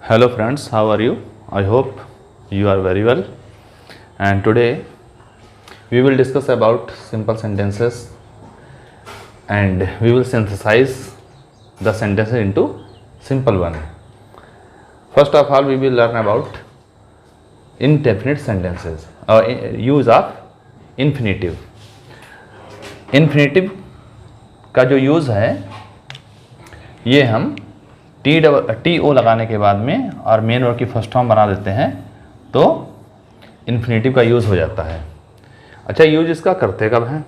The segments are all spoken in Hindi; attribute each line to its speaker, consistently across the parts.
Speaker 1: Hello friends, how are you? I hope you are very well. And today we will discuss about simple sentences and we will synthesize the sentences into simple one. First of all, we will learn about indefinite sentences or use of infinitive. Infinitive का जो यूज़ है ये हम टी ओ लगाने के बाद में और मेन वर्ब की फर्स्ट फॉर्म बना देते हैं तो इन्फिनेटिव का यूज़ हो जाता है। अच्छा, यूज इसका करते कब हैं?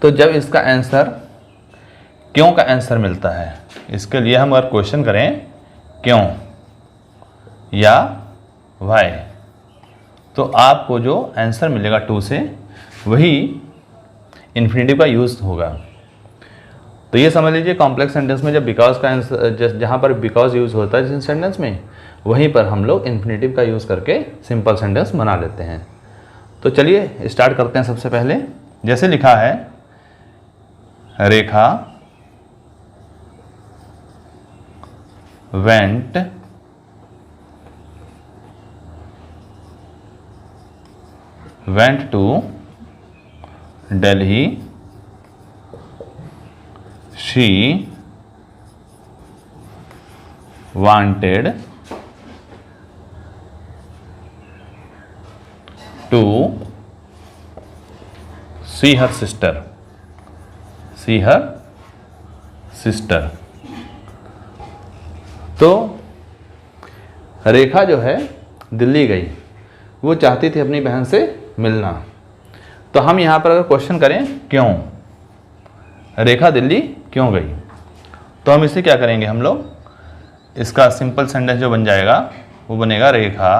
Speaker 1: तो जब इसका आंसर क्यों का आंसर मिलता है। इसके लिए हम अगर क्वेश्चन करें क्यों या वाई, तो आपको जो आंसर मिलेगा टू से वही इन्फिनेटिव का यूज़ होगा। तो ये समझ लीजिए कॉम्प्लेक्स सेंटेंस में जब बिकॉज का आंसर, जहाँ पर बिकॉज यूज़ होता है जिस सेंटेंस में, वहीं पर हम लोग इन्फिनेटिव का यूज़ करके सिंपल सेंटेंस बना लेते हैं। तो चलिए स्टार्ट करते हैं। सबसे पहले जैसे लिखा है, Rekha went to Delhi, she wanted to see her sister. तो रेखा जो है दिल्ली गई, वो चाहती थी अपनी बहन से मिलना। तो हम यहाँ पर अगर क्वेश्चन करें क्यों, रेखा दिल्ली क्यों गई, तो हम इसे क्या करेंगे, हम लोग इसका सिंपल सेंटेंस जो बन जाएगा वो बनेगा रेखा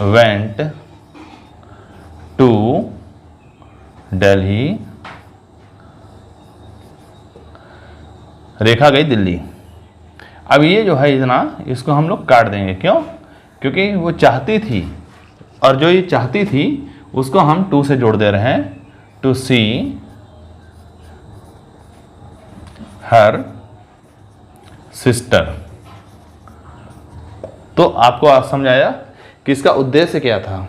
Speaker 1: वेंट टू दिल्ली, रेखा गई दिल्ली। अब ये जो है इतना, इसको हम लोग काट देंगे। क्यों? क्योंकि वो चाहती थी और जो ये चाहती थी उसको हम टू से जोड़ दे रहे हैं, टू सी हर सिस्टर। तो आपको आप समझ आया कि इसका उद्देश्य क्या था,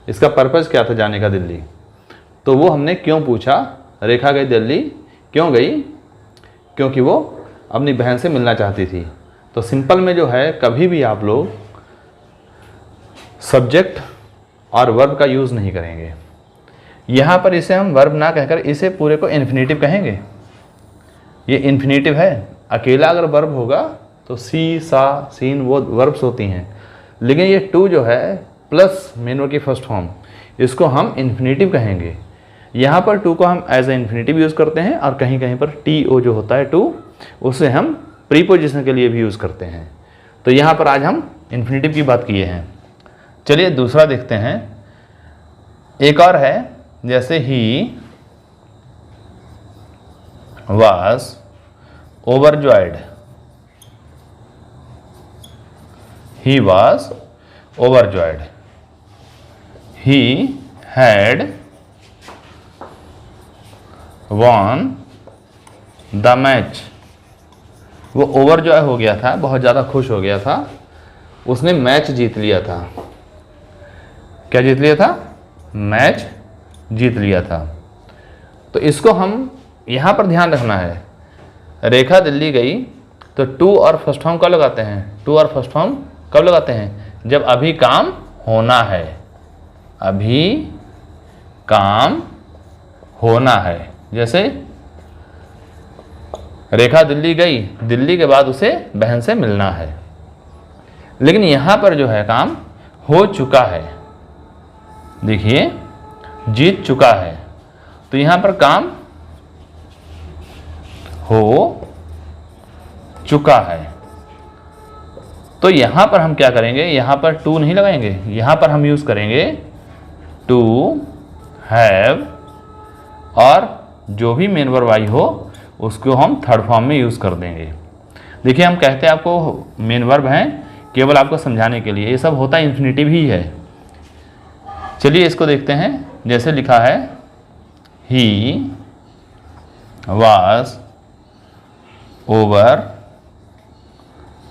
Speaker 1: इसका पर्पस क्या था जाने का दिल्ली। तो वो हमने क्यों पूछा, रेखा गई दिल्ली क्यों गई, क्योंकि वो अपनी बहन से मिलना चाहती थी। तो सिंपल में जो है कभी भी आप लोग सब्जेक्ट और वर्ब का यूज़ नहीं करेंगे। यहाँ पर इसे हम वर्ब ना कहकर इसे पूरे को इन्फिनेटिव कहेंगे। ये इन्फिनेटिव है। अकेला अगर वर्ब होगा तो सी, सा, सीन वो वर्ब्स होती हैं, लेकिन ये टू जो है प्लस मेन वर्ब की फर्स्ट फॉर्म, इसको हम इन्फिनेटिव कहेंगे। यहाँ पर टू को हम एज ए इन्फिनेटिव यूज़ करते हैं और कहीं कहीं पर टी ओ जो होता है टू, उसे हम प्रीपोजिशन के लिए भी यूज़ करते हैं। तो यहाँ पर आज हम इन्फिनेटिव की बात किए हैं। चलिए दूसरा देखते हैं। एक और है, जैसे ही was overjoyed, he was overjoyed, he had won the match। वो ओवरजॉय हो गया था, बहुत ज़्यादा खुश हो गया था, उसने मैच जीत लिया था। क्या जीत लिया था? मैच जीत लिया था। तो इसको हम यहाँ पर ध्यान रखना है, रेखा दिल्ली गई तो टू और फर्स्ट फॉर्म कब लगाते हैं, टू और फर्स्ट फॉर्म कब लगाते हैं, जब अभी काम होना है, अभी काम होना है। जैसे रेखा दिल्ली गई, दिल्ली के बाद उसे बहन से मिलना है, लेकिन यहाँ पर जो है काम हो चुका है। देखिए जीत चुका है, तो यहाँ पर काम हो चुका है। तो यहाँ पर हम क्या करेंगे, यहाँ पर टू नहीं लगाएंगे, यहाँ पर हम यूज़ करेंगे टू हैव, और जो भी मेन वर्ब आई हो उसको हम थर्ड फॉर्म में यूज़ कर देंगे। देखिए हम कहते हैं आपको मेन वर्ब हैं केवल आपको समझाने के लिए, ये सब होता इन्फिनेटिव ही है। चलिए इसको देखते हैं। जैसे लिखा है, ही वाज ओवर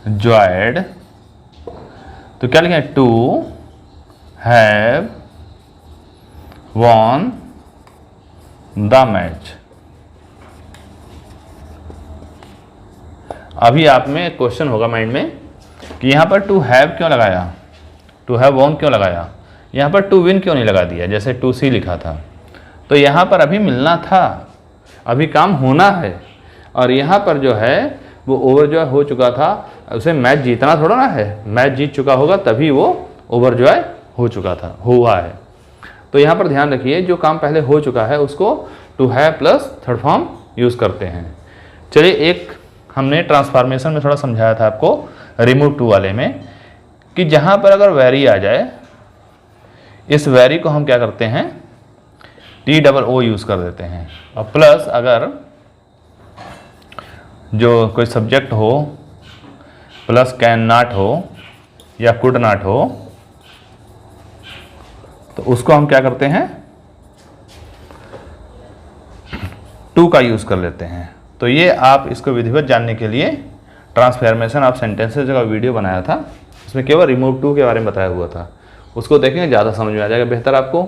Speaker 1: जॉयड, तो क्या लिखें, to have won the match. अभी आप में एक क्वेश्चन होगा माइंड में कि यहाँ पर टू हैव क्यों लगाया, टू हैव वॉन क्यों लगाया, यहाँ पर टू विन क्यों नहीं लगा दिया, जैसे टू सी लिखा था। तो यहाँ पर अभी मिलना था, अभी काम होना है, और यहाँ पर जो है वो ओवर जॉय हो चुका था, उसे मैच जीतना थोड़ा ना है, मैच जीत चुका होगा तभी वो ओवर जॉय हो चुका था, हुआ है। तो यहाँ पर ध्यान रखिए, जो काम पहले हो चुका है उसको to have plus third form use करते हैं। चलिए, एक हमने ट्रांसफॉर्मेशन में थोड़ा समझाया था आपको रिमूव टू वाले में, कि जहाँ पर अगर वेरी आ जाए, इस वेरी को हम क्या करते हैं, टी डबल ओ यूज़ कर देते हैं, और प्लस अगर जो कोई सब्जेक्ट हो प्लस कैन नॉट हो या कुड नॉट हो, तो उसको हम क्या करते हैं, टू का यूज़ कर लेते हैं। तो ये आप इसको विधिवत जानने के लिए ट्रांसफॉर्मेशन ऑफ सेंटेंसेस का वीडियो बनाया था, उसमें केवल रिमूव टू के बारे में बताया हुआ था, उसको देखेंगे ज़्यादा समझ में आ जाएगा बेहतर आपको।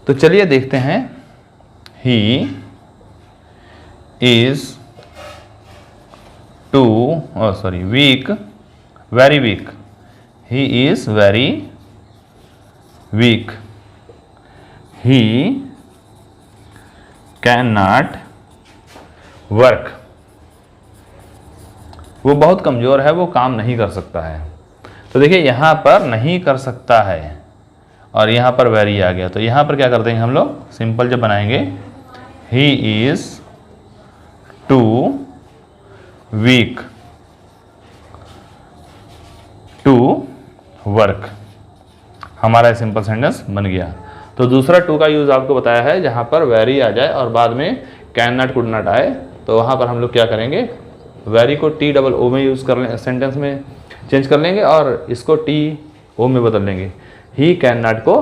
Speaker 1: तो चलिए देखते हैं, he is week, very weak, he is very weak, he can not work, वो बहुत कमज़ोर है, वो काम नहीं कर सकता है। तो देखिए यहाँ पर नहीं कर सकता है और यहाँ पर वेरी आ गया, तो यहाँ पर क्या कर देंगे हम लोग, सिंपल जब बनाएंगे, he is too weak to work, हमारा सिंपल सेंटेंस बन गया। तो दूसरा टू का यूज़ आपको बताया है, जहाँ पर वेरी आ जाए और बाद में कैन नॉट कुड नॉट आए, तो वहाँ पर हम लोग क्या करेंगे, वेरी को टी डबल ओ में यूज़ कर लें, सेंटेंस में चेंज कर लेंगे और इसको टी ओ में बदल लेंगे, ही कैन नॉट को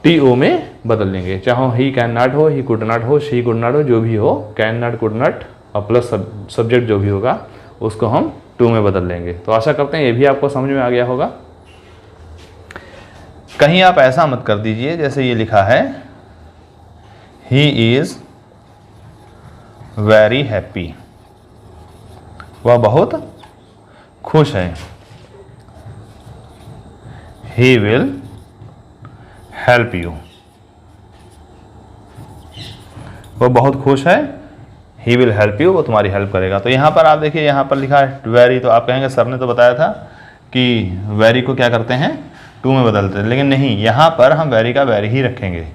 Speaker 1: टी ओ में बदल लेंगे, चाहे ही कैन नॉट हो, ही कुड नॉट हो, शी कुड नॉट हो, जो भी हो, कैन नॉट कुड नॉट और प्लस सब्जेक्ट जो भी होगा उसको हम टू में बदल लेंगे। तो आशा करते हैं ये भी आपको समझ में आ गया होगा। कहीं आप ऐसा मत कर दीजिए जैसे ये लिखा है, ही इज़ वेरी हैप्पी, वह बहुत खुश है, ही विल हेल्प यू, वह बहुत खुश है, ही विल हेल्प यू, वो तुम्हारी हेल्प करेगा। तो यहाँ पर आप देखिए, यहाँ पर लिखा है वेरी, तो आप कहेंगे सर ने तो बताया था कि वेरी को क्या करते हैं, टू में बदलते हैं, लेकिन नहीं, यहाँ पर हम वेरी का वेरी ही रखेंगे,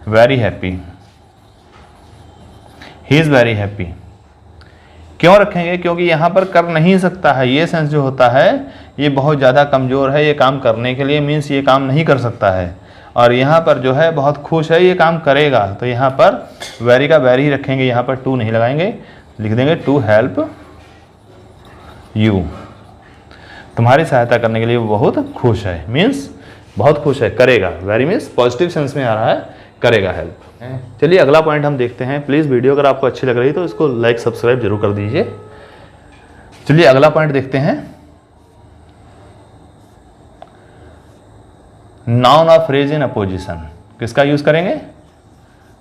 Speaker 1: very happy, he is very happy. क्यों रखेंगे, क्योंकि यहाँ पर कर नहीं सकता है, ये सेंस जो होता है ये बहुत ज़्यादा कमज़ोर है, ये काम करने के लिए मीन्स ये काम नहीं कर सकता है, और यहाँ पर जो है बहुत खुश है, ये काम करेगा, तो यहाँ पर वेरी का वेरी ही रखेंगे, यहाँ पर टू नहीं लगाएंगे, लिख देंगे टू हेल्प यू, तुम्हारी सहायता करने के लिए वो बहुत खुश है, मीन्स बहुत खुश है, करेगा, वेरी मीन्स पॉजिटिव सेंस में आ रहा है, करेगा हेल्प। चलिए अगला पॉइंट हम देखते हैं। प्लीज़ वीडियो अगर आपको अच्छी लग रही तो इसको लाइक सब्सक्राइब जरूर कर दीजिए। चलिए अगला पॉइंट देखते हैं, नाउन और फ्रेज इन अपोजिशन, किसका यूज करेंगे,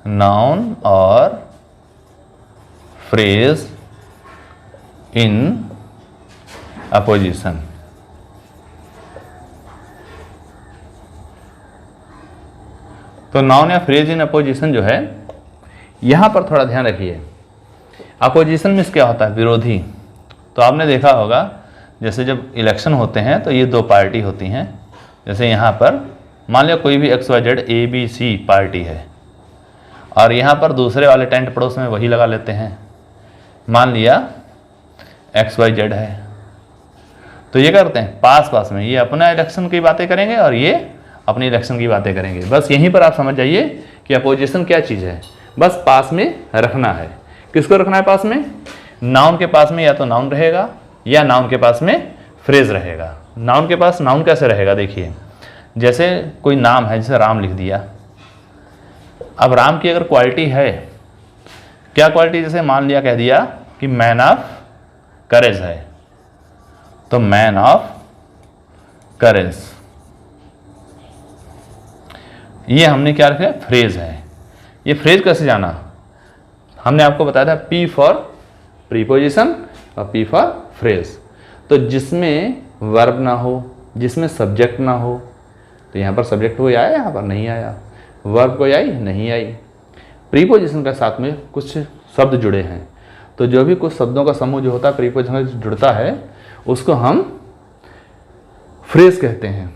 Speaker 1: नाउन और फ्रेज इन अपोजिशन। तो नाउन या फ्रेज इन अपोजिशन जो है, यहां पर थोड़ा ध्यान रखिए, अपोजिशन मीन्स क्या होता है, विरोधी। तो आपने देखा होगा जैसे जब इलेक्शन होते हैं तो ये दो पार्टी होती हैं, जैसे यहाँ पर मान लिया कोई भी XYZ ABC पार्टी है और यहाँ पर दूसरे वाले टेंट पड़ोस में वही लगा लेते हैं, मान लिया XYZ है, तो ये करते हैं पास पास में, ये अपना इलेक्शन की बातें करेंगे और ये अपनी इलेक्शन की बातें करेंगे। बस यहीं पर आप समझ जाइए कि अपोजिशन क्या चीज़ है, बस पास में रखना है। किसको रखना है पास में, नाउन के पास में या तो नाउन रहेगा या नाउन के पास में फ्रेज रहेगा। नाउन के पास नाउन कैसे रहेगा, देखिए जैसे कोई नाम है, जैसे राम लिख दिया, अब राम की अगर क्वालिटी है, क्या क्वालिटी, जैसे मान लिया कह दिया कि मैन ऑफ करेज है, तो मैन ऑफ करेज, ये हमने क्या रखा, फ्रेज है। ये फ्रेज कैसे जाना, हमने आपको बताया था P फॉर प्रीपोजिशन और P फॉर फ्रेज। तो जिसमें वर्ब ना हो, जिसमें सब्जेक्ट ना हो, तो यहाँ पर सब्जेक्ट कोई आया, यहाँ पर नहीं आया, वर्ब कोई आई, नहीं आई। प्रीपोजिशन के साथ में कुछ शब्द जुड़े हैं, तो जो भी कुछ शब्दों का समूह जो होता है प्रीपोजिशन से जुड़ता है उसको हम फ्रेज कहते हैं।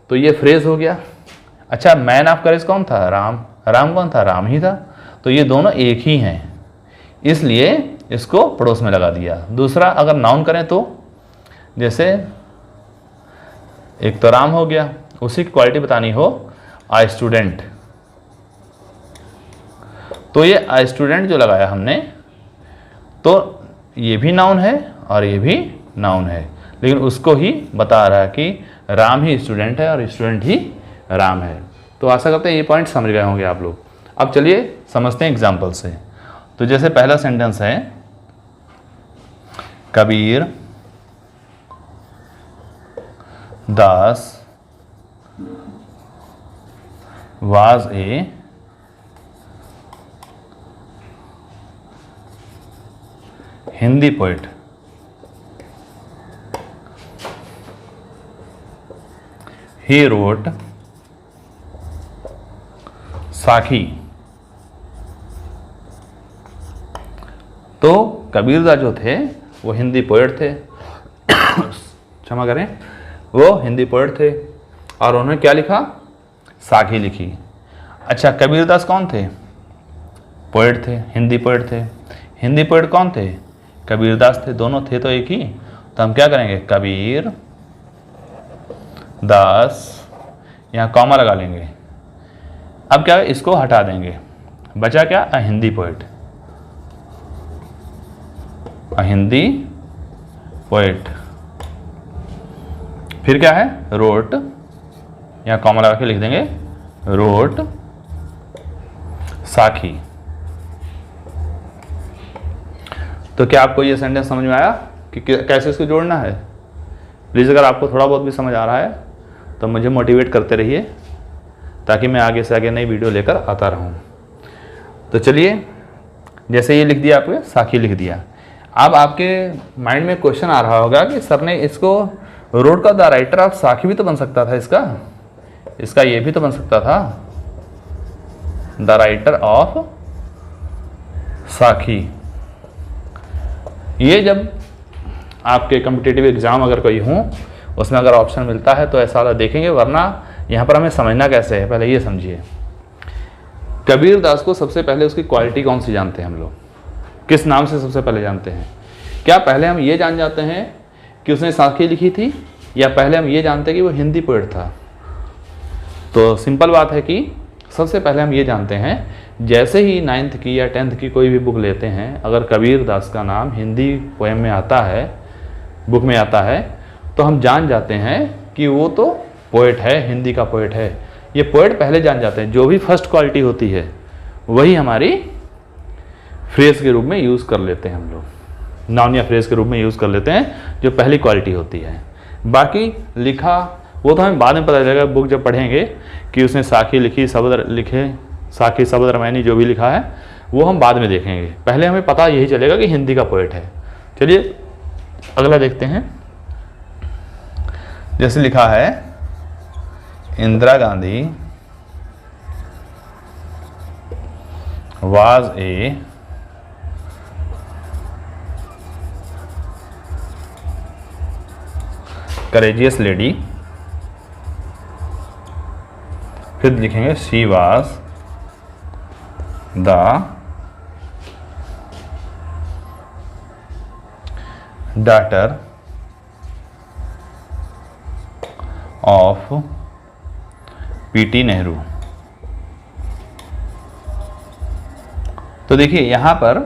Speaker 1: तो ये फ्रेज हो गया। अच्छा, मैन ऑफ करेज कौन था, राम। राम कौन था, राम ही था। तो ये दोनों एक ही हैं, इसलिए इसको पड़ोस में लगा दिया। दूसरा, अगर नाउन करें तो जैसे एक तो राम हो गया, उसी की क्वालिटी बतानी हो, आ स्टूडेंट, तो ये आ स्टूडेंट जो लगाया हमने, तो ये भी नाउन है और ये भी नाउन है, लेकिन उसको ही बता रहा है कि राम ही स्टूडेंट है और स्टूडेंट ही राम है। तो आशा करते हैं ये पॉइंट समझ गए होंगे आप लोग। अब चलिए समझते हैं एग्जाम्पल से। तो जैसे पहला सेंटेंस है, Kabir Das was a Hindi poet. He wrote साखी। तो कबीरदास जो थे वो हिंदी पोएट थे, क्षमा करें, वो हिंदी पोएट थे और उन्होंने क्या लिखा, साखी लिखी। अच्छा, कबीरदास कौन थे, पोएट थे, हिंदी पोएट थे। हिंदी पोएट कौन थे, कबीरदास थे, दोनों थे तो एक ही। तो हम क्या करेंगे, कबीर दास, यहाँ कॉमा लगा लेंगे। अब क्या है, इसको हटा देंगे, बचा क्या, अ हिंदी पोएट, अ हिंदी पोएट। फिर क्या है, रोट, यहाँ कॉमा लगा के लिख देंगे, रोट साखी। तो क्या आपको ये सेंटेंस समझ में आया कि कैसे इसको जोड़ना है? प्लीज़ अगर आपको थोड़ा बहुत भी समझ आ रहा है तो मुझे मोटिवेट करते रहिए, ताकि मैं आगे से आगे नई वीडियो लेकर आता रहूं। तो चलिए, जैसे ये लिख दिया आपने, साखी लिख दिया। अब आपके माइंड में क्वेश्चन आ रहा होगा कि सर ने इसको रोड का द राइटर ऑफ साखी भी तो बन सकता था, इसका ये भी तो बन सकता था, द राइटर ऑफ साखी। ये जब आपके कॉम्पिटिटिव एग्जाम अगर कोई हो, उसमें अगर ऑप्शन मिलता है तो ऐसा वाला देखेंगे, वरना यहाँ पर हमें समझना कैसे है, पहले ये समझिए। कबीरदास को सबसे पहले उसकी क्वालिटी कौन सी जानते हैं हम लोग, किस नाम से सबसे पहले जानते हैं? क्या पहले हम ये जान जाते हैं कि उसने साखी लिखी थी, या पहले हम ये जानते हैं कि वो हिंदी पोएट था? तो सिंपल बात है कि सबसे पहले हम ये जानते हैं, जैसे ही 9th की या 10th की कोई भी बुक लेते हैं, अगर कबीरदास का नाम हिंदी पोएम में आता है, बुक में आता है, तो हम जान जाते हैं कि वो तो पोएट है, हिंदी का पोएट है। ये पोएट पहले जान जाते हैं। जो भी फर्स्ट क्वालिटी होती है वही हमारी फ्रेज के रूप में यूज़ कर लेते हैं हम लोग, नाउन या फ्रेज के रूप में यूज़ कर लेते हैं, जो पहली क्वालिटी होती है। बाकी लिखा वो तो हमें बाद में पता चलेगा, बुक जब पढ़ेंगे कि उसने साखी लिखी, शब्द लिखे, साखी शब्द रामायणी जो भी लिखा है वो हम बाद में देखेंगे। पहले हमें पता यही चलेगा कि हिंदी का पोएट है। चलिए अगला देखते हैं। जैसे लिखा है, Indira Gandhi was a courageous lady, फिर लिखेंगे she was the daughter of PT Nehru. तो देखिए यहाँ पर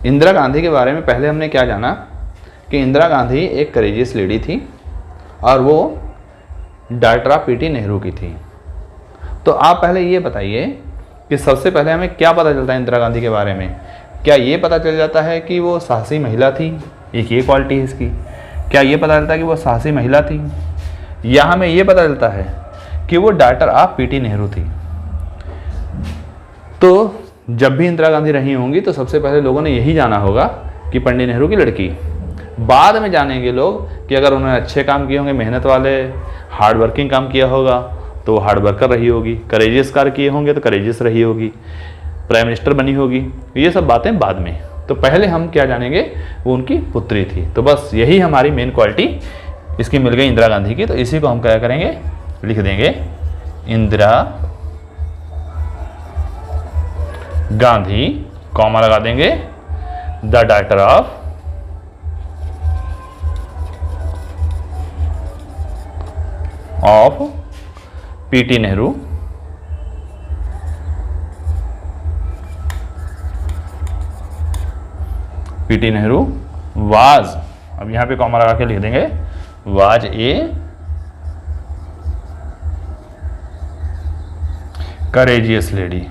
Speaker 1: इंदिरा गांधी के बारे में पहले हमने क्या जाना कि इंदिरा गांधी एक करेजियस लेडी थी और वो डॉटर ऑफ पीटी नेहरू की थी। तो आप पहले ये बताइए कि सबसे पहले हमें क्या पता चलता है इंदिरा गांधी के बारे में? क्या ये पता चल जाता है कि वो साहसी महिला थी? एक ये क्वालिटी है इसकी। क्या ये पता चलता है कि वो साहसी महिला थी? या हमें ये पता चलता है कि वो डॉटर ऑफ पीटी नेहरू थी? तो जब भी इंदिरा गांधी रही होंगी तो सबसे पहले लोगों ने यही जाना होगा कि पंडित नेहरू की लड़की। बाद में जानेंगे लोग कि अगर उन्होंने अच्छे काम किए होंगे, मेहनत वाले हार्ड वर्किंग काम किया होगा तो वो हार्ड वर्कर रही होगी, करेजियस कार्य किए होंगे तो करेजियस रही होगी, प्राइम मिनिस्टर बनी होगी। ये सब बातें बाद में। तो पहले हम क्या जानेंगे, वो उनकी पुत्री थी। तो बस यही हमारी मेन क्वालिटी इसकी मिल गई इंदिरा गांधी की। तो इसी को हम क्या करेंगे, लिख देंगे इंदिरा गांधी, कॉमा लगा देंगे, the daughter of PT Nehru, PT Nehru was, अब यहां पे कॉमा लगा के लिख देंगे, was a courageous lady.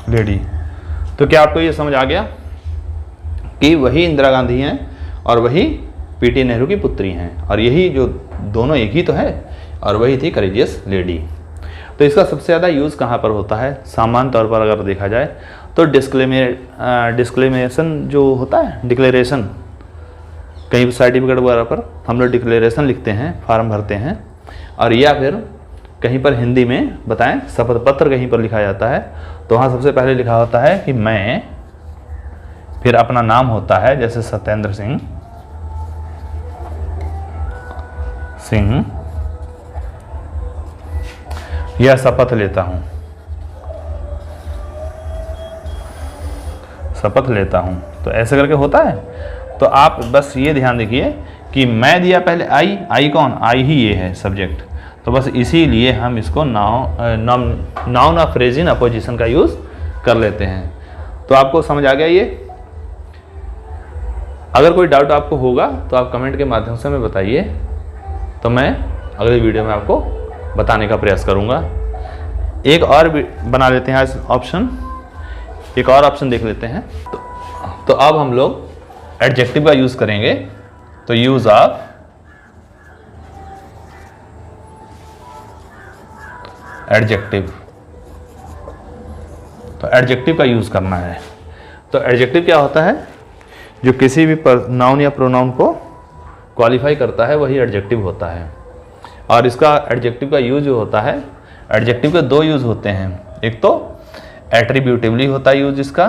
Speaker 1: Lady. तो क्या आपको ये समझ आ गया कि वही इंदिरा गांधी हैं और वही पीटी नेहरू की पुत्री हैं, और यही जो दोनों एक ही तो है, और वही थी करेजियस लेडी। तो इसका सबसे ज़्यादा यूज़ कहाँ पर होता है? सामान्य तौर पर अगर देखा जाए तो डिस्क्लेमेशन जो होता है, डिक्लेरेशन, कहीं सर्टिफिकेट वगैरह पर हम लोग डिक्लेरेशन लिखते हैं, फॉर्म भरते हैं, और या फिर कहीं पर हिंदी में बताएं शपथ पत्र कहीं पर लिखा जाता है, तो वहाँ सबसे पहले लिखा होता है कि मैं, फिर अपना नाम होता है, जैसे सत्येंद्र सिंह यह शपथ लेता हूँ, शपथ लेता हूँ। तो ऐसे करके होता है। तो आप बस ये ध्यान देखिए कि मैं दिया पहले आई कौन, आई ही ये है सब्जेक्ट, तो बस इसीलिए हम इसको noun of phrase in opposition का यूज़ कर लेते हैं। तो आपको समझ आ गया ये? अगर कोई डाउट आपको होगा तो आप कमेंट के माध्यम से हमें बताइए, तो मैं अगले वीडियो में आपको बताने का प्रयास करूंगा। एक और बना लेते हैं आज ऑप्शन, एक और ऑप्शन देख लेते हैं। तो अब हम लोग एडजेक्टिव का यूज़ करेंगे। तो यूज़ ऑफ एडजेक्टिव, तो एडजेक्टिव का यूज़ करना है। तो एडजेक्टिव क्या होता है? जो किसी भी नाउन या प्रोनाउन को क्वालिफाई करता है वही एडजेक्टिव होता है। और इसका एडजेक्टिव का यूज जो होता है, एडजेक्टिव के दो यूज होते हैं। एक तो एट्रीब्यूटिवली होता है यूज इसका,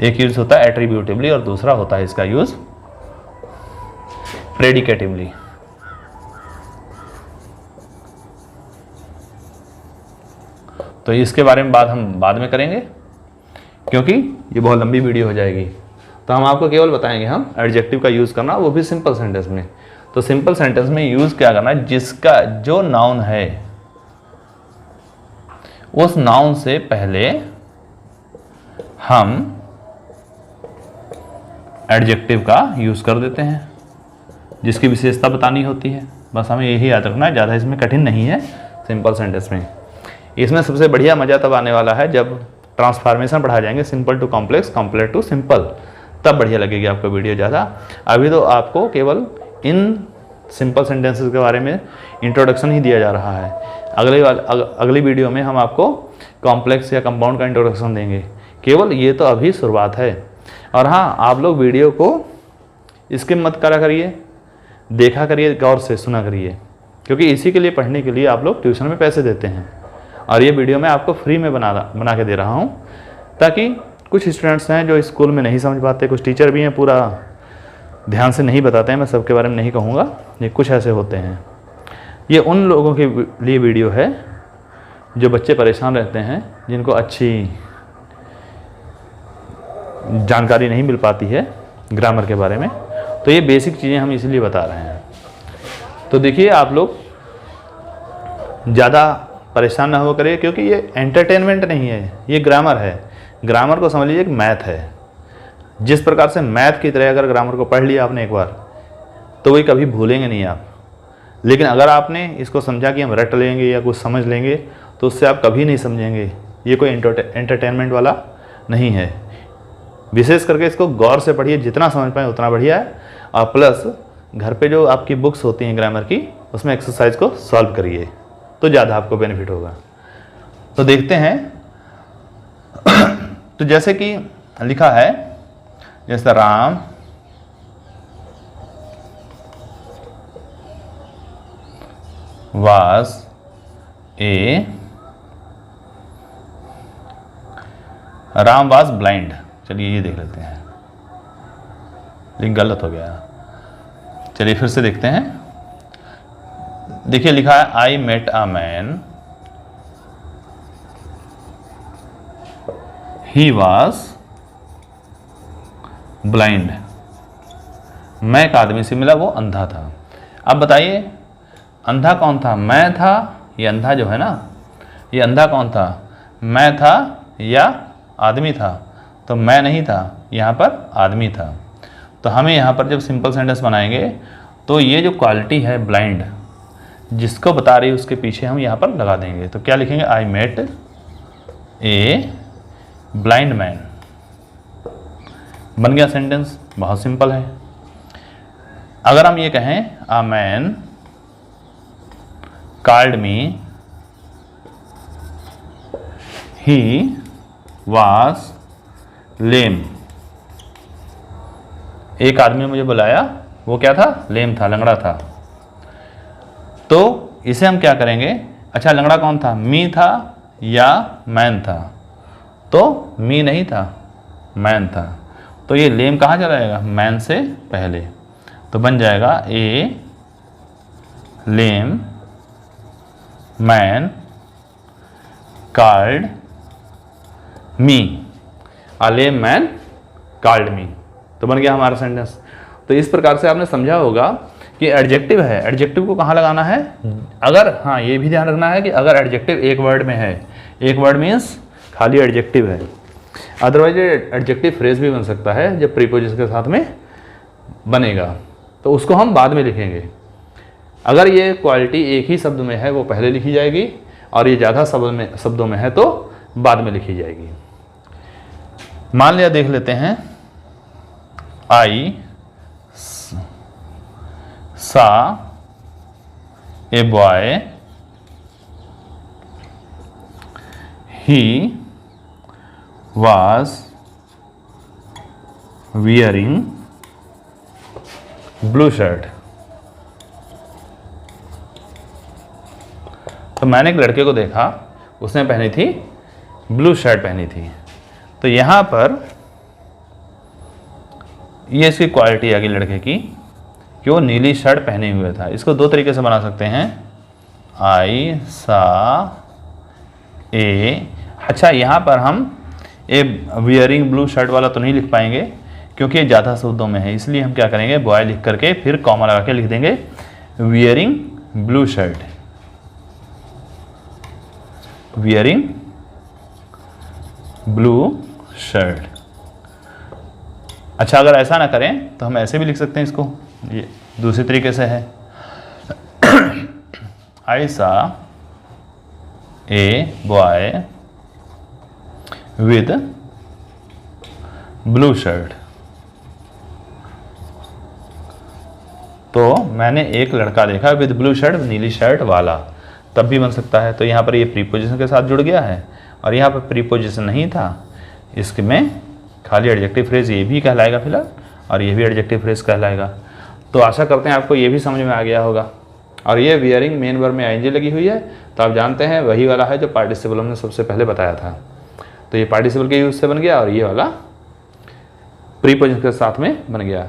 Speaker 1: एक यूज होता है एट्रीब्यूटिवली और दूसरा होता है इसका यूज प्रेडिकेटिवली। तो इसके बारे में बात हम बाद में करेंगे, क्योंकि ये बहुत लंबी वीडियो हो जाएगी। तो हम आपको केवल बताएंगे हम एडजेक्टिव का यूज़ करना, वो भी सिंपल सेंटेंस में। तो सिंपल सेंटेंस में यूज़ क्या करना है, जिसका जो नाउन है उस नाउन से पहले हम एडजेक्टिव का यूज़ कर देते हैं, जिसकी विशेषता बतानी होती है। बस हमें यही याद रखना है, ज़्यादा इसमें कठिन नहीं है सिंपल सेंटेंस में। इसमें सबसे बढ़िया मज़ा तब आने वाला है जब ट्रांसफॉर्मेशन पढ़ा जाएंगे, simple to complex, complex to simple, तब बढ़िया लगेगी आपको वीडियो ज़्यादा। अभी तो आपको केवल इन सिंपल सेंटेंसेस के बारे में इंट्रोडक्शन ही दिया जा रहा है। अगली वीडियो में हम आपको कॉम्प्लेक्स या कंपाउंड का इंट्रोडक्शन देंगे। केवल ये तो अभी शुरुआत है। और हाँ, आप लोग वीडियो को स्किप मत करा करिए, देखा करिए, गौर से सुना करिए, क्योंकि इसी के लिए पढ़ने के लिए आप लोग ट्यूशन में पैसे देते हैं। और ये वीडियो मैं आपको फ्री में बना के दे रहा हूँ, ताकि कुछ स्टूडेंट्स हैं जो स्कूल में नहीं समझ पाते, कुछ टीचर भी हैं पूरा ध्यान से नहीं बताते हैं, मैं सबके बारे में नहीं कहूँगा, ये कुछ ऐसे होते हैं। ये उन लोगों के लिए वीडियो है जो बच्चे परेशान रहते हैं, जिनको अच्छी जानकारी नहीं मिल पाती है ग्रामर के बारे में। तो ये बेसिक चीज़ें हम इसलिए बता रहे हैं। तो देखिए, आप लोग ज़्यादा परेशान ना हो करिए, क्योंकि ये एंटरटेनमेंट नहीं है, ये ग्रामर है। ग्रामर को समझ लीजिए एक मैथ है। जिस प्रकार से मैथ की तरह अगर ग्रामर को पढ़ लिया आपने एक बार, तो वही कभी भूलेंगे नहीं आप। लेकिन अगर आपने इसको समझा कि हम रट लेंगे या कुछ समझ लेंगे, तो उससे आप कभी नहीं समझेंगे। ये कोई एंटरटेनमेंट वाला नहीं है। विशेष करके इसको गौर से पढ़िए, जितना समझ पाए उतना बढ़िया है। और प्लस घर पे जो आपकी बुक्स होती हैं ग्रामर की, उसमें एक्सरसाइज को सॉल्व करिए, तो ज़्यादा आपको बेनिफिट होगा। तो देखते हैं। तो जैसे कि लिखा है, जैसे राम was blind। चलिए ये देख लेते हैं, लेकिन गलत हो गया। चलिए फिर से देखते हैं। देखिए लिखा है I met a man, he was blind. मैं एक आदमी से मिला, वो अंधा था। अब बताइए अंधा कौन था, मैं था? ये अंधा जो है ना, ये अंधा कौन था, मैं था या आदमी था? तो मैं नहीं था, यहाँ पर आदमी था। तो हमें यहाँ पर जब सिंपल सेंटेंस बनाएंगे, तो ये जो क्वालिटी है ब्लाइंड, जिसको बता रही है, उसके पीछे हम यहाँ पर लगा देंगे। तो क्या लिखेंगे, I met a blind man. बन गया सेंटेंस, बहुत सिंपल है। अगर हम ये कहें a man called me, he was lame। एक आदमी ने मुझे बुलाया, वो क्या था, लेम था, लंगड़ा था। तो इसे हम क्या करेंगे, अच्छा लंगड़ा कौन था, मी था या मैन था? तो मी नहीं था, मैन था। तो ये लेम कहाँ चला जाएगा, मैन से पहले। तो बन जाएगा ए लेम man called me, a lame man called me। तो बन गया हमारा सेंटेंस। तो इस प्रकार से आपने समझा होगा कि एडजेक्टिव है, एडजेक्टिव को कहाँ लगाना है। अगर, हाँ ये भी ध्यान रखना है कि अगर एडजेक्टिव एक वर्ड में है, एक वर्ड मीन्स खाली एडजेक्टिव है, अदरवाइज एडजेक्टिव फ्रेज भी बन सकता है जब प्रीपोजिशन के साथ में बनेगा, तो उसको हम बाद में लिखेंगे। अगर ये क्वालिटी एक ही शब्द में है, वो पहले लिखी जाएगी, और ये ज़्यादा शब्दों में है तो बाद में लिखी जाएगी। मान लिया, देख लेते हैं। आई सा a boy, he was wearing blue shirt। तो मैंने एक लड़के को देखा, उसने पहनी थी ब्लू शर्ट पहनी थी। तो यहाँ पर ये इसकी क्वालिटी आ गई लड़के की कि वो नीली शर्ट पहने हुए था। इसको दो तरीके से बना सकते हैं, आई सा ए। अच्छा यहाँ पर हम ए वियरिंग ब्लू शर्ट वाला तो नहीं लिख पाएंगे क्योंकि ये ज़्यादा शब्दों में है, इसलिए हम क्या करेंगे, बॉय लिख करके फिर कॉमा लगा के लिख देंगे wearing blue shirt, wearing blue shirt. अच्छा अगर ऐसा ना करें तो हम ऐसे भी लिख सकते हैं इसको, ये दूसरे तरीके से है, आई सा a boy with blue shirt. तो मैंने एक लड़का देखा विद ब्लू शर्ट, नीली शर्ट वाला, तब भी बन सकता है। तो यहाँ पर ये प्रीपोजिशन के साथ जुड़ गया है, और यहाँ पर प्रीपोजिशन नहीं था, इसमें खाली एडजेक्टिव फ्रेज ये भी कहलाएगा फिलहाल, और ये भी एडजेक्टिव फ्रेज कहलाएगा। तो आशा करते हैं आपको ये भी समझ में आ गया होगा। और ये वियरिंग मेन वर्ब में आईएनजी लगी हुई है, तो आप जानते हैं वही वाला है जो पार्टिसिपल हमने सबसे पहले बताया था। तो ये पार्टिसिपल के यूज से बन गया, और ये वाला प्रीपोजिशन के साथ में बन गया।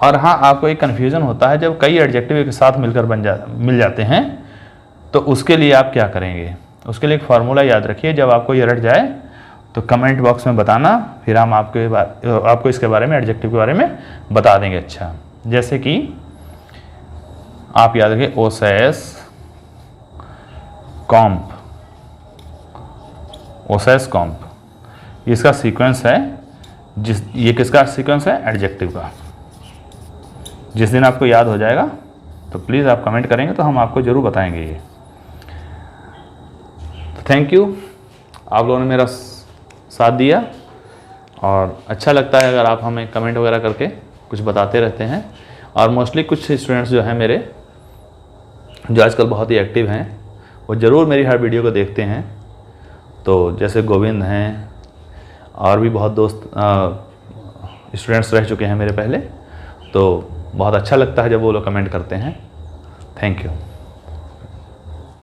Speaker 1: और हाँ, आपको एक कन्फ्यूज़न होता है जब कई एडजेक्टिव के साथ मिलकर मिल जाते हैं, तो उसके लिए आप क्या करेंगे, उसके लिए एक फार्मूला याद रखिए। जब आपको ये रट जाए तो कमेंट बॉक्स में बताना, फिर हम आपको इसके बारे में, एडजेक्टिव के बारे में बता देंगे। अच्छा, जैसे कि आप याद रखिए ओसेस कॉम्प, ओसेस कॉम्प, ये इसका सीक्वेंस है, ये किसका सीक्वेंस है? एडजेक्टिव का। जिस दिन आपको याद हो जाएगा तो प्लीज़ आप कमेंट करेंगे तो हम आपको ज़रूर बताएंगे ये। तो थैंक यू, आप लोगों ने मेरा साथ दिया और अच्छा लगता है अगर आप हमें कमेंट वगैरह करके कुछ बताते रहते हैं। और मोस्टली कुछ स्टूडेंट्स जो हैं मेरे, जो आजकल बहुत ही एक्टिव हैं, वो ज़रूर मेरी हर वीडियो को देखते हैं। तो जैसे गोविंद हैं और भी बहुत दोस्त स्टूडेंट्स रह चुके हैं मेरे पहले, तो बहुत अच्छा लगता है जब वो लोग कमेंट करते हैं। Thank you.